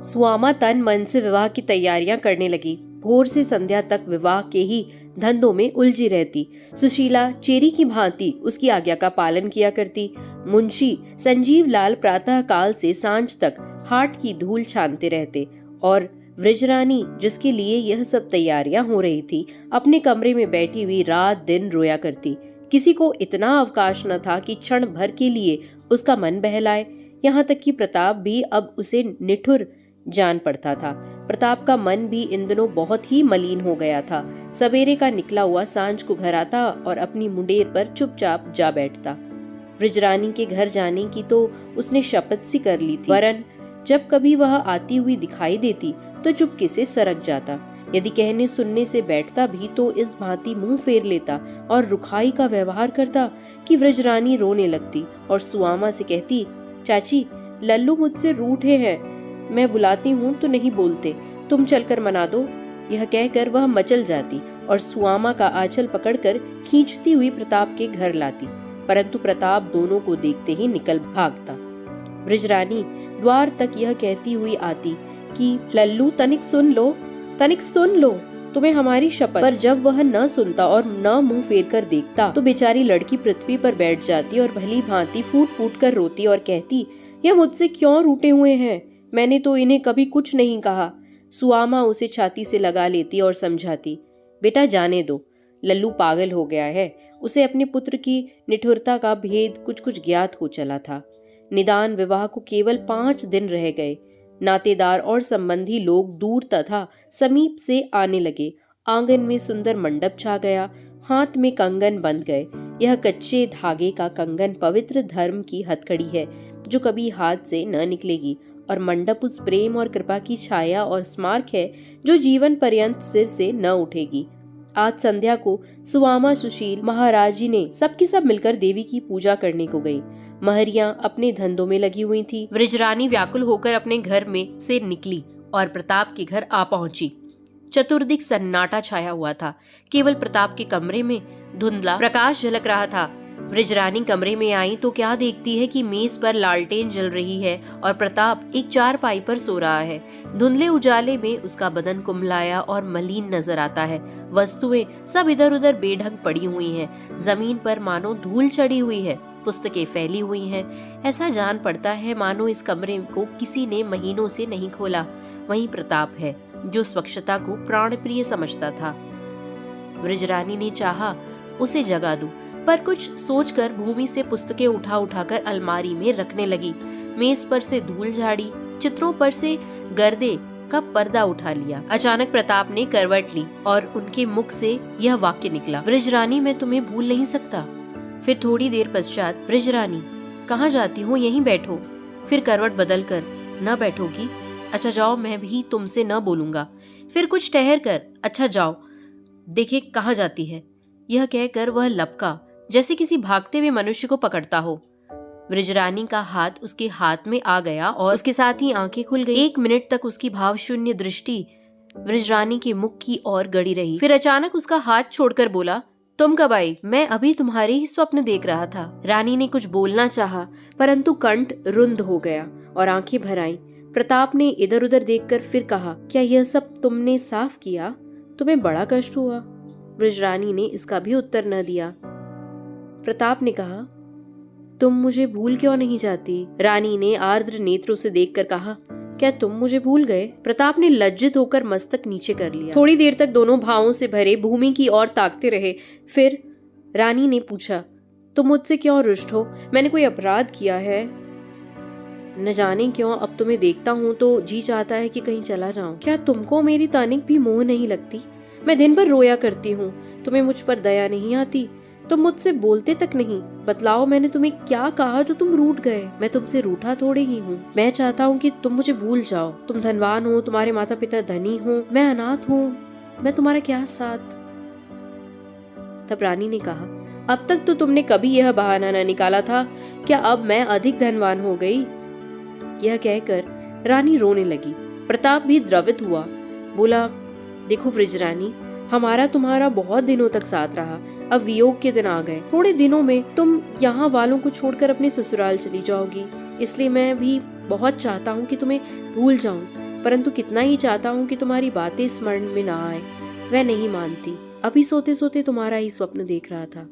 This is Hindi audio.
सुआमा तन मन से विवाह की तैयारियां करने लगी। भोर से संध्या तक विवाह के ही धंधों में उलझी रहती। सुशीला चेरी की भांति उसकी आज्ञा का पालन किया करती। मुंशी संजीव लाल प्रातः काल से सांझ तक हाट की धूल छानते रहते और वृजरानी, जिसके लिए यह सब तैयारियां हो रही थी, अपने कमरे में बैठी हुई रात दिन रोया करती। किसी को इतना अवकाश न था कि क्षण भर के लिए उसका मन बहलाए। यहाँ तक कि प्रताप भी अब उसे निठुर जान पड़ता था। प्रताप का मन भी इन दिनों बहुत ही मलिन हो गया था। सवेरे का निकला हुआ सांझ को घर आता और अपनी मुंडेर पर चुपचाप जा बैठता। वृजरानी के घर जाने की तो उसने शपथ सी कर ली थी, वरन जब कभी वह आती हुई दिखाई देती तो चुपके से सरक जाता। यदि कहने सुनने से बैठता भी तो इस भांति मुंह फेर लेता और रुखाई का व्यवहार करता कि वृजरानी रोने लगती और सुआमा से कहती, चाची लल्लू मुझसे रूठे हैं, मैं बुलाती हूँ तो नहीं बोलते, तुम चलकर मना दो। यह कहकर वह मचल जाती और सुआमा का आंचल पकड़कर खींचती हुई प्रताप के घर लाती, परंतु प्रताप दोनों को देखते ही निकल भागता। वृजरानी द्वार तक यह कहती हुई आती कि लल्लू तनिक सुन लो, तुम्हें हमारी शपथ। पर जब वह न सुनता और न मुंह फेर कर देखता तो बेचारी लड़की पृथ्वी पर बैठ जाती और भली भांति फूट फूट कर रोती और कहती, यह मुझसे क्यों रूठे हुए हैं, मैंने तो इन्हें कभी कुछ नहीं कहा। सुआमा उसे छाती से लगा लेती और समझाती, बेटा जाने दो, लल्लू पागल हो गया है, उसे अपने पुत्र की निठुरता का भेद कुछ कुछ ज्ञात हो चला था। निदान विवाह को केवल 5 दिन रह गए। नातेदार और संबंधी लोग दूर तथा समीप से आने लगे। आंगन में सुंदर मंडप छा गया, हाथ में कंगन बंध गए। यह कच्चे धागे का कंगन पवित्र धर्म की हथकड़ी है जो कभी हाथ से न निकलेगी, और मंडप उस प्रेम और कृपा की छाया और स्मारक है जो जीवन पर्यंत सिर से न उठेगी। आज संध्या को सुआमा, सुशील, महाराजी ने सबकी सब मिलकर देवी की पूजा करने को गई। महरियां अपने धंधों में लगी हुई थी। वृजरानी व्याकुल होकर अपने घर में से निकली और प्रताप के घर आ पहुंची। चतुर्दिक सन्नाटा छाया हुआ था। केवल प्रताप के कमरे में धुंधला प्रकाश झलक रहा था। वृजरानी कमरे में आई तो क्या देखती है कि मेज पर लालटेन जल रही है और प्रताप एक चारपाई पर सो रहा है। धुंधले उजाले में उसका बदन कुम्हलाया और मलिन नजर आता है। वस्तुएं सब इधर उधर बेढंग पड़ी हुई हैं। जमीन पर मानो धूल चढ़ी हुई है। पुस्तकें फैली हुई हैं। ऐसा जान पड़ता है मानो इस कमरे को किसी ने महीनों से नहीं खोला। वहीं प्रताप है जो स्वच्छता को प्राणप्रिय समझता था। वृजरानी ने चाहा उसे जगा दूं, पर कुछ सोचकर भूमि से पुस्तकें उठा उठाकर अलमारी में रखने लगी। मेज पर से धूल झाड़ी, चित्रों पर से गर्दे का पर्दा उठा लिया। अचानक प्रताप ने करवट ली और उनके मुख से यह वाक्य निकला, वृजरानी मैं तुम्हें भूल नहीं सकता। फिर थोड़ी देर पश्चात, वृजरानी कहाँ जाती हो, यहीं बैठो। फिर करवट बदल कर, न बैठोगी? अच्छा जाओ, मैं भी तुमसे न बोलूंगा। फिर कुछ ठहर कर, अच्छा जाओ, देखे कहाँ जाती है। यह कहकर वह लपका जैसे किसी भागते हुए मनुष्य को पकड़ता हो। वृजरानी का हाथ उसके हाथ में आ गया और उसके साथ ही आंखें खुल गई। 1 मिनट तक उसकी भाव शून्य दृष्टि वृजरानी के मुख की ओर गड़ी रही। फिर अचानक उसका हाथ छोड़कर बोला, तुम कब आई? मैं अभी तुम्हारे ही स्वप्न देख रहा था। रानी ने कुछ बोलना चाहा, परंतु कंठ रुंध हो गया और आंखें भर आईं। प्रताप ने इधर उधर देखकर फिर कहा, क्या यह सब तुमने साफ किया? तुम्हें बड़ा कष्ट हुआ? वृजरानी ने इसका भी उत्तर न दिया। प्रताप ने कहा, तुम मुझे भूल क्यों नहीं जाती? रानी ने आर्द्र नेत्रों से देखकर कहा, क्या तुम मुझे भूल गए? प्रताप ने लज्जित होकर मस्तक नीचे कर लिया। थोड़ी देर तक दोनों भावों से भरे भूमि की ओर ताकते रहे। फिर रानी ने पूछा, तुम मुझसे क्यों रुष्ट हो? मैंने कोई अपराध किया है? न जाने क्यों अब तुम्हें देखता हूँ तो जी चाहता है कि कहीं चला जाऊं। क्या तुमको मेरी तानिक भी मोह नहीं लगती? मैं दिन भर रोया करती हूँ, तुम्हें मुझ पर दया नहीं आती? तुम मुझसे बोलते तक नहीं। बतलाओ मैंने तुम्हें क्या कहा जो तुम रूठ गए? मैं तुमसे रूठा थोड़े ही हूँ। मैं चाहता हूँ कि तुम मुझे भूल जाओ। तुम धनवान हो, तुम्हारे माता पिता धनी हो, मैं अनाथ हूँ, मैं तुम्हारा क्या साथ? तब रानी ने कहा, अब तक तो तुमने कभी यह बहाना न निकाला था, क्या अब मैं अधिक धनवान हो गई? यह कहकर रानी रोने लगी। प्रताप भी द्रवित हुआ। बोला, देखो वृजरानी, हमारा तुम्हारा बहुत दिनों तक साथ रहा, अब वियोग के दिन आ गए। थोड़े दिनों में तुम यहाँ वालों को छोड़कर अपने ससुराल चली जाओगी, इसलिए मैं भी बहुत चाहता हूँ कि तुम्हें भूल जाऊं, परंतु कितना ही चाहता हूँ कि तुम्हारी बातें स्मरण में ना आए, वह नहीं मानती। अभी सोते सोते तुम्हारा ही स्वप्न देख रहा था।